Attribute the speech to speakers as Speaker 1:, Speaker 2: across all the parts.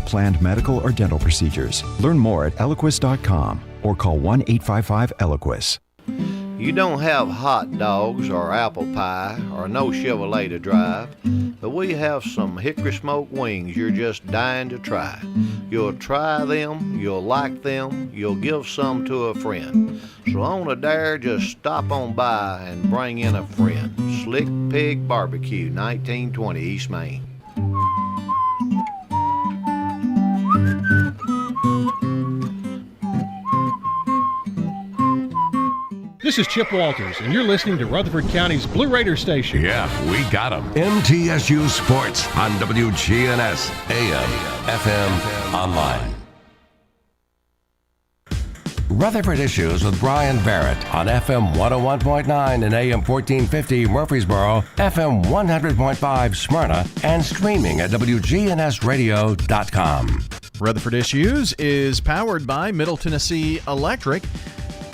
Speaker 1: planned medical or dental procedures. Learn more at Eliquis.com or call 1-855-ELIQUIS.
Speaker 2: You don't have hot dogs or apple pie or no Chevrolet to drive, but we have some hickory smoked wings you're just dying to try. You'll try them, you'll like them, you'll give some to a friend. So on a dare, just stop on by and bring in a friend. Slick Pig Barbecue, 1920 East Main.
Speaker 3: This is Chip Walters, and you're listening to Rutherford County's Blue Raider station.
Speaker 4: Yeah, we got them. MTSU Sports on WGNS, AM, FM, online. Rutherford Issues with Brian Barrett on FM 101.9 and AM 1450 Murfreesboro, FM 100.5 Smyrna, and streaming at WGNSradio.com.
Speaker 5: Rutherford Issues is powered by Middle Tennessee Electric.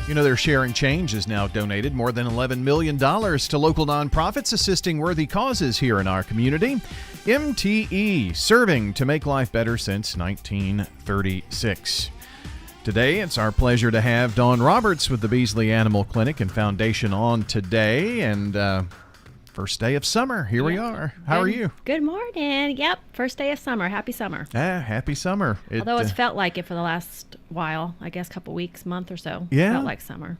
Speaker 5: You know, their Sharing Change has now donated more than $11 million to local nonprofits assisting worthy causes here in our community. MTE, serving to make life better since 1936. Today, it's our pleasure to have Dawn Roberts with the Beasley Animal Clinic and Foundation on today. And first day of summer. Here we are. How are you?
Speaker 6: Good morning. Yep, first day of summer. Happy summer.
Speaker 5: Happy summer.
Speaker 6: Although it's felt like it for the last while, I guess couple weeks, month or so.
Speaker 5: Yeah.
Speaker 6: Felt like summer.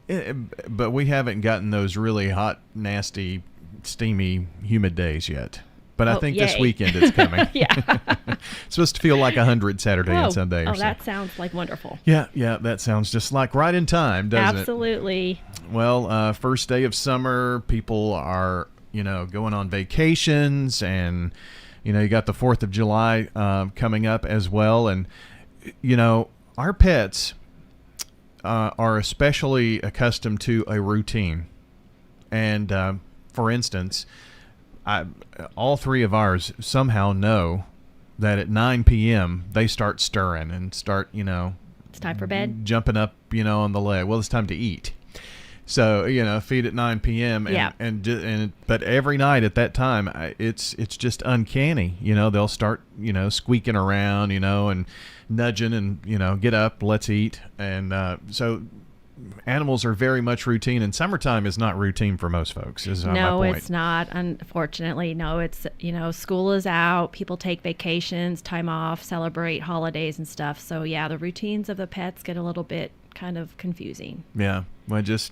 Speaker 5: But we haven't gotten those really hot, nasty, steamy, humid days yet. But I think this weekend it's coming.
Speaker 6: Yeah.
Speaker 5: It's supposed to feel like 100 Saturday and Sunday.
Speaker 6: Oh, that sounds like wonderful.
Speaker 5: Yeah, that sounds just like right in time, doesn't
Speaker 6: Absolutely.
Speaker 5: it? Well, first day of summer, people are, going on vacations, and, you got the 4th of July coming up as well. And, our pets are especially accustomed to a routine. And, for instance, all three of ours somehow know that at 9 p.m. they start stirring and start,
Speaker 6: it's time for bed.
Speaker 5: Jumping up, on the leg. Well, it's time to eat. So, feed at 9 p.m. But every night at that time, it's just uncanny. They'll start, squeaking around, and nudging and, get up, let's eat. And so animals are very much routine, and summertime is not routine for most folks.
Speaker 6: No, it's not. Unfortunately, no. It's school is out. People take vacations, time off, celebrate holidays and stuff. So yeah, the routines of the pets get a little bit kind of confusing.
Speaker 5: Yeah, well, just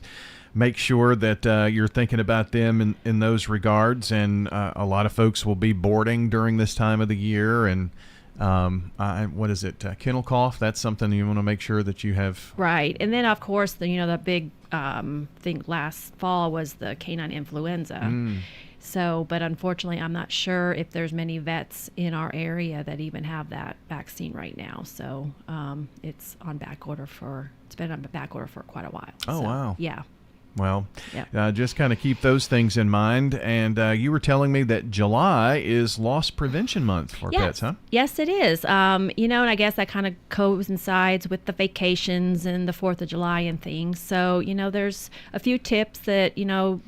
Speaker 5: make sure that you're thinking about them in those regards. And a lot of folks will be boarding during this time of the year, and what is it? Kennel cough. That's something you want to make sure that you have.
Speaker 6: Right. And then, of course, the big thing last fall was the canine influenza. So, but unfortunately, I'm not sure if there's many vets in our area that even have that vaccine right now. So it's on back order it's been on back order for quite a while.
Speaker 5: Oh,
Speaker 6: so,
Speaker 5: wow.
Speaker 6: Yeah.
Speaker 5: Well, just kind of keep those things in mind. And you were telling me that July is Loss Prevention Month for pets, huh?
Speaker 6: Yes, it is. And I guess that kind of coincides with the vacations and the 4th of July and things. So, there's a few tips that,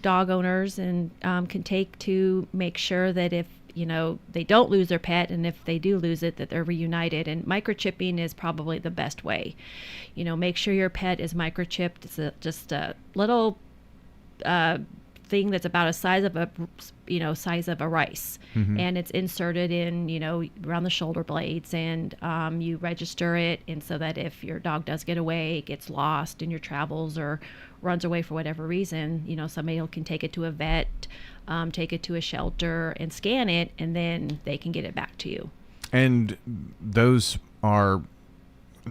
Speaker 6: dog owners and can take to make sure that if, they don't lose their pet, and if they do lose it, that they're reunited. And microchipping is probably the best way. Make sure your pet is microchipped. It's just a little thing that's about a size of a rice, and it's inserted in around the shoulder blades, and you register it, and so that if your dog does get away, gets lost in your travels, or runs away for whatever reason, somebody can take it to a vet, take it to a shelter and scan it, and then they can get it back to you.
Speaker 5: And those are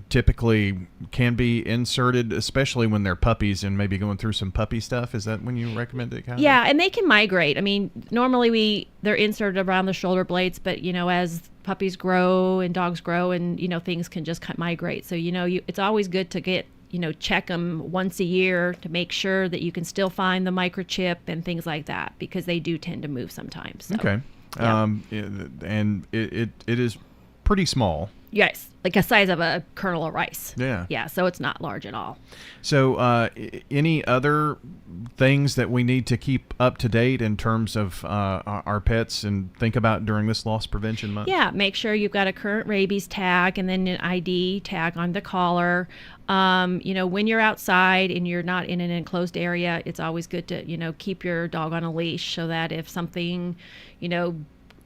Speaker 5: typically can be inserted, especially when they're puppies and maybe going through some puppy stuff. Is that when you recommend it?
Speaker 6: Yeah, and they can migrate. I mean, normally they're inserted around the shoulder blades, but as puppies grow and dogs grow, and things can just migrate. So it's always good to get check them once a year to make sure that you can still find the microchip and things like that, because they do tend to move sometimes. So,
Speaker 5: okay.
Speaker 6: Yeah.
Speaker 5: And it is pretty small.
Speaker 6: Yes, like a size of a kernel of rice.
Speaker 5: Yeah.
Speaker 6: Yeah, so it's not large at all.
Speaker 5: So, any other things that we need to keep up to date in terms of our pets and think about during this loss prevention month?
Speaker 6: Yeah, make sure you've got a current rabies tag and then an ID tag on the collar. When you're outside and you're not in an enclosed area, it's always good to, keep your dog on a leash so that if something,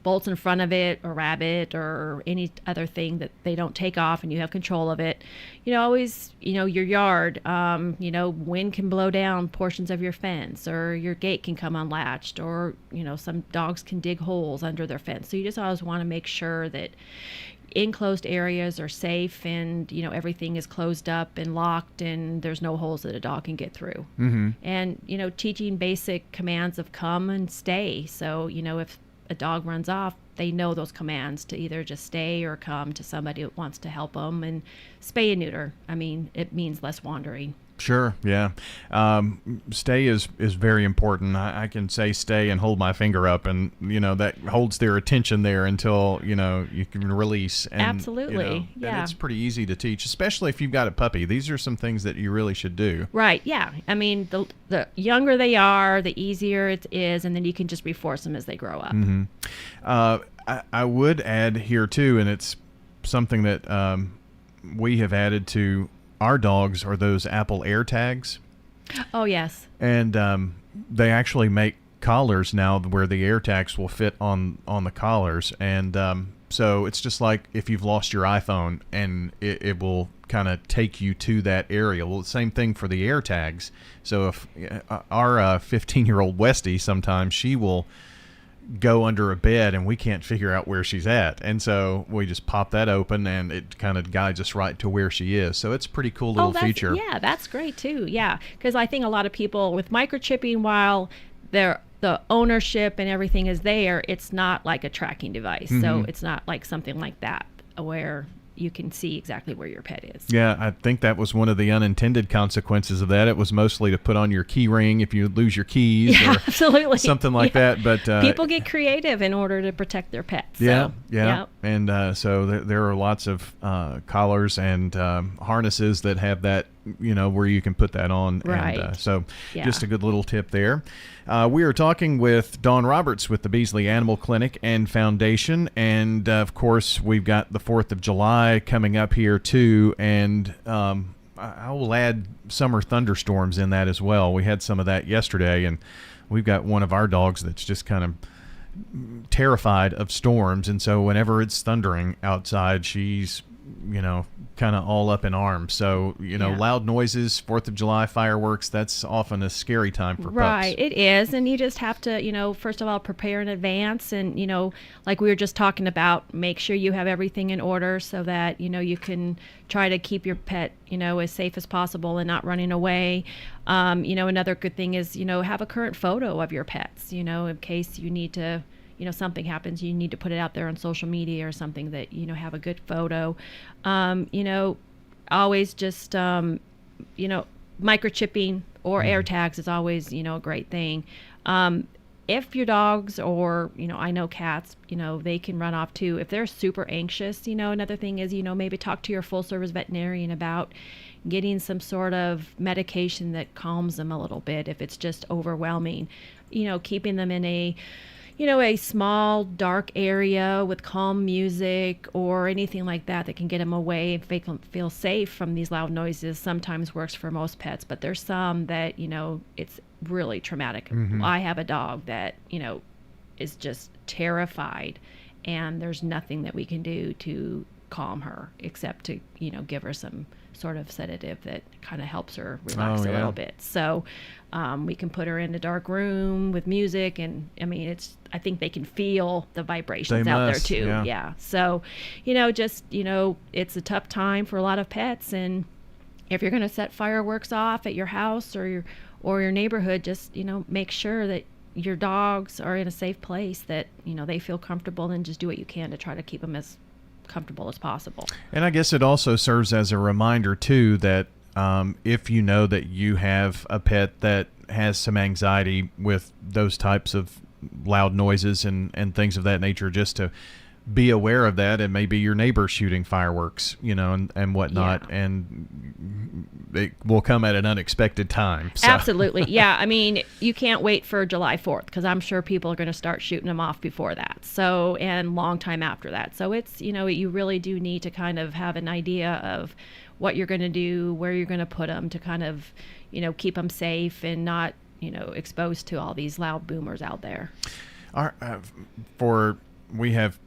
Speaker 6: bolts in front of it, or rabbit or any other thing, that they don't take off and you have control of it. Always, your yard, wind can blow down portions of your fence, or your gate can come unlatched, or, some dogs can dig holes under their fence. So you just always want to make sure that enclosed areas are safe and, everything is closed up and locked and there's no holes that a dog can get through.
Speaker 5: Mm-hmm.
Speaker 6: And, teaching basic commands of come and stay. So, if a dog runs off, they know those commands to either just stay or come to somebody that wants to help them. And spay and neuter, it means less wandering.
Speaker 5: Sure, yeah. Stay is very important. I can say stay and hold my finger up, and that holds their attention there until you can release. And,
Speaker 6: absolutely, yeah.
Speaker 5: And it's pretty easy to teach, especially if you've got a puppy. These are some things that you really should do.
Speaker 6: Right, yeah. The younger they are, the easier it is, and then you can just reinforce them as they grow up.
Speaker 5: Mm-hmm. I would add here too, and it's something that we have added to our dogs, are those Apple AirTags.
Speaker 6: Oh, yes.
Speaker 5: And they actually make collars now where the AirTags will fit on the collars. And so it's just like if you've lost your iPhone, and it will kind of take you to that area. Well, the same thing for the AirTags. So if our 15-year-old Westie, sometimes she will go under a bed and we can't figure out where she's at, and so we just pop that open and it kind of guides us right to where she is. So it's a pretty cool little feature.
Speaker 6: Yeah, that's great too. Yeah, because I think a lot of people with microchipping, while the ownership and everything is there, it's not like a tracking device.
Speaker 5: Mm-hmm.
Speaker 6: So it's not like something like that where you can see exactly where your pet is.
Speaker 5: Yeah, I think that was one of the unintended consequences of that. It was mostly to put on your key ring if you lose your keys,
Speaker 6: yeah,
Speaker 5: or
Speaker 6: absolutely,
Speaker 5: something like that. But
Speaker 6: people get creative in order to protect their pets.
Speaker 5: Yeah,
Speaker 6: so,
Speaker 5: yeah. And so there are lots of collars and harnesses that have that, where you can put that on.
Speaker 6: Right.
Speaker 5: And just a good little tip there. We are talking with Dawn Roberts with the Beasley Animal Clinic and Foundation. And, of course, we've got the 4th of July coming up here, too. And I will add summer thunderstorms in that as well. We had some of that yesterday, and we've got one of our dogs that's just kind of terrified of storms. And so whenever it's thundering outside, she's, kind of all up in arms. So, loud noises, 4th of July fireworks, that's often a scary time for pups.
Speaker 6: Right, it is. And you just have to, first of all, prepare in advance. And, like we were just talking about, make sure you have everything in order so that, you can try to keep your pet, as safe as possible and not running away. Another good thing is, have a current photo of your pets, in case you need to, something happens, you need to put it out there on social media or something, that, have a good photo. Always just, microchipping or AirTags is always, a great thing. If your dogs or, I know cats, they can run off too. If they're super anxious, another thing is, maybe talk to your full service veterinarian about getting some sort of medication that calms them a little bit if it's just overwhelming. Keeping them in a small, dark area with calm music or anything like that can get them away and make them feel safe from these loud noises sometimes works for most pets. But there's some that, it's really traumatic. Mm-hmm. I have a dog that, is just terrified, and there's nothing that we can do to calm her except to, give her some sort of sedative that kind of helps her relax a little bit. So we can put her in a dark room with music, and I think they can feel the vibrations out there too. Yeah. So, it's a tough time for a lot of pets, and if you're going to set fireworks off at your house or your neighborhood, just, make sure that your dogs are in a safe place, that, they feel comfortable, and just do what you can to try to keep them as comfortable as possible.
Speaker 5: And I guess it also serves as a reminder too that if you know that you have a pet that has some anxiety with those types of loud noises and things of that nature, just to be aware of that, and maybe your neighbor shooting fireworks, and whatnot, and it will come at an unexpected time. So.
Speaker 6: Absolutely. Yeah. I mean, you can't wait for July 4th because I'm sure people are going to start shooting them off before that. So, and long time after that. So it's, you really do need to kind of have an idea of what you're going to do, where you're going to put them to kind of, keep them safe and not, exposed to all these loud boomers out there.
Speaker 5: We have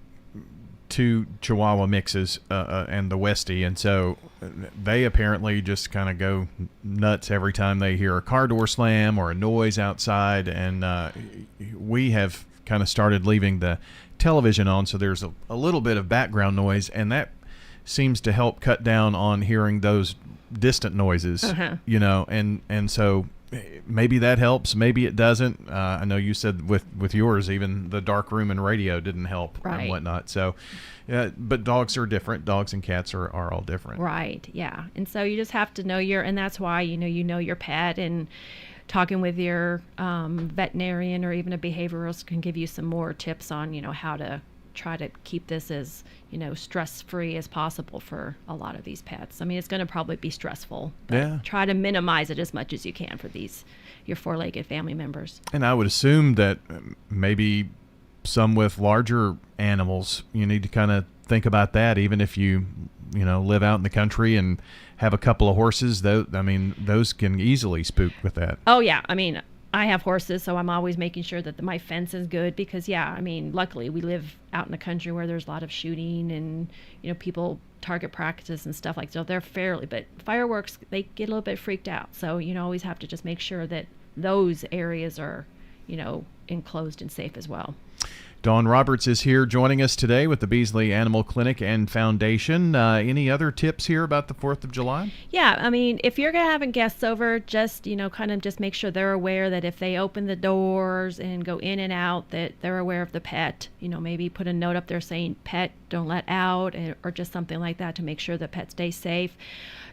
Speaker 5: 2 Chihuahua mixes and the Westie, and so they apparently just kind of go nuts every time they hear a car door slam or a noise outside, and we have kind of started leaving the television on so there's a little bit of background noise, and that seems to help cut down on hearing those distant noises, and so maybe that helps, maybe it doesn't. I know you said with yours, even the dark room and radio didn't help and whatnot. So, but dogs are different. Dogs and cats are all different.
Speaker 6: Right. Yeah. And so you just have to know and that's why, you know your pet, and talking with your veterinarian or even a behaviorist can give you some more tips on, how to try to keep this as, stress-free as possible for a lot of these pets. I mean, it's going to probably be stressful. But try to minimize it as much as you can for your 4-legged family members.
Speaker 5: And I would assume that maybe some with larger animals, you need to kind of think about that, even if you live out in the country and have a couple of horses. Those can easily spook with that.
Speaker 6: Oh, yeah. I mean, I have horses, so I'm always making sure that my fence is good because, luckily we live out in the country where there's a lot of shooting and, people target practice and stuff like that. So they're but fireworks, they get a little bit freaked out. So, always have to just make sure that those areas are, enclosed and safe as well.
Speaker 5: Dawn Roberts is here joining us today with the Beasley Animal Clinic and Foundation. Any other tips here about the 4th of July?
Speaker 6: Yeah, I mean, if you're going to have guests over, just, kind of just make sure they're aware that if they open the doors and go in and out, that they're aware of the pet. Maybe put a note up there saying, pet, don't let out, or just something like that to make sure the pet stays safe.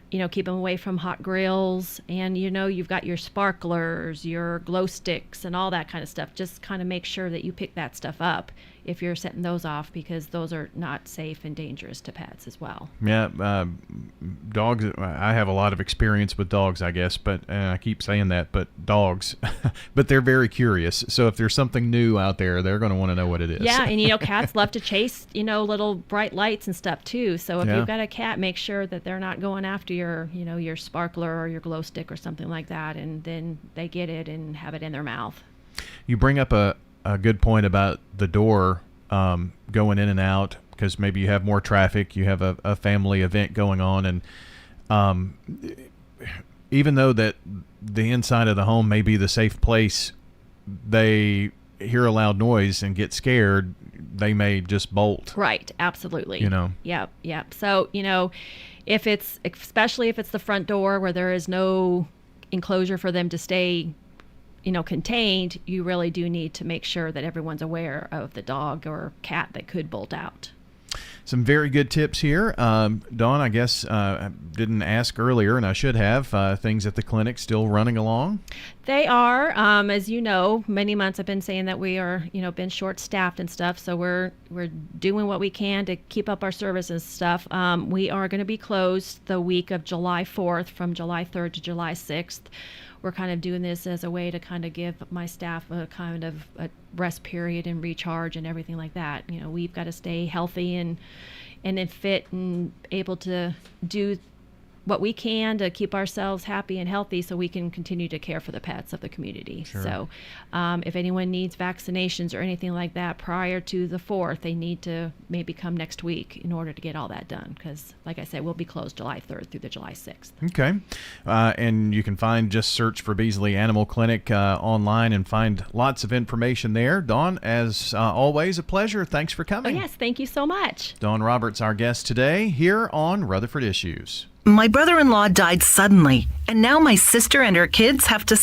Speaker 6: Keep them away from hot grills, and you've got your sparklers, your glow sticks, and all that kind of stuff. Just kind of make sure that you pick that stuff up if you're setting those off, because those are not safe and dangerous to pets as well.
Speaker 5: Yeah, dogs, I have a lot of experience with dogs, I guess, but I keep saying that, but dogs, but they're very curious. So if there's something new out there, they're going to want to know what it is.
Speaker 6: Yeah, and cats love to chase, little bright lights and stuff too. So if you've got a cat, make sure that they're not going after your sparkler or your glow stick or something like that, and then they get it and have it in their mouth.
Speaker 5: You bring up a good point about the door going in and out, because maybe you have more traffic, you have a family event going on, and even though that the inside of the home may be the safe place, they hear a loud noise and get scared, they may just bolt.
Speaker 6: Right, absolutely. Yep. So, especially if it's the front door where there is no enclosure for them to stay contained, you really do need to make sure that everyone's aware of the dog or cat that could bolt out.
Speaker 5: Some very good tips here. Dawn, I guess I didn't ask earlier, and I should have. Things at the clinic still running along?
Speaker 6: They are. As you know, many months I've been saying that we are, been short-staffed and stuff, so we're doing what we can to keep up our service and stuff. We are going to be closed the week of July 4th from July 3rd to July 6th. We're kind of doing this as a way to kind of give my staff a kind of a rest period and recharge and everything like that. We've got to stay healthy and then fit and able to do what we can to keep ourselves happy and healthy so we can continue to care for the pets of the community. Sure. So if anyone needs vaccinations or anything like that prior to the 4th, they need to maybe come next week in order to get all that done, because like I said, we'll be closed July 3rd through the July 6th.
Speaker 5: Okay. And you can just search for Beasley Animal Clinic online and find lots of information there. Dawn, as always, a pleasure. Thanks for coming.
Speaker 6: Oh, yes, thank you so much.
Speaker 5: Dawn Roberts, our guest today here on Rutherford Issues.
Speaker 7: My brother-in-law died suddenly, and now my sister and her kids have to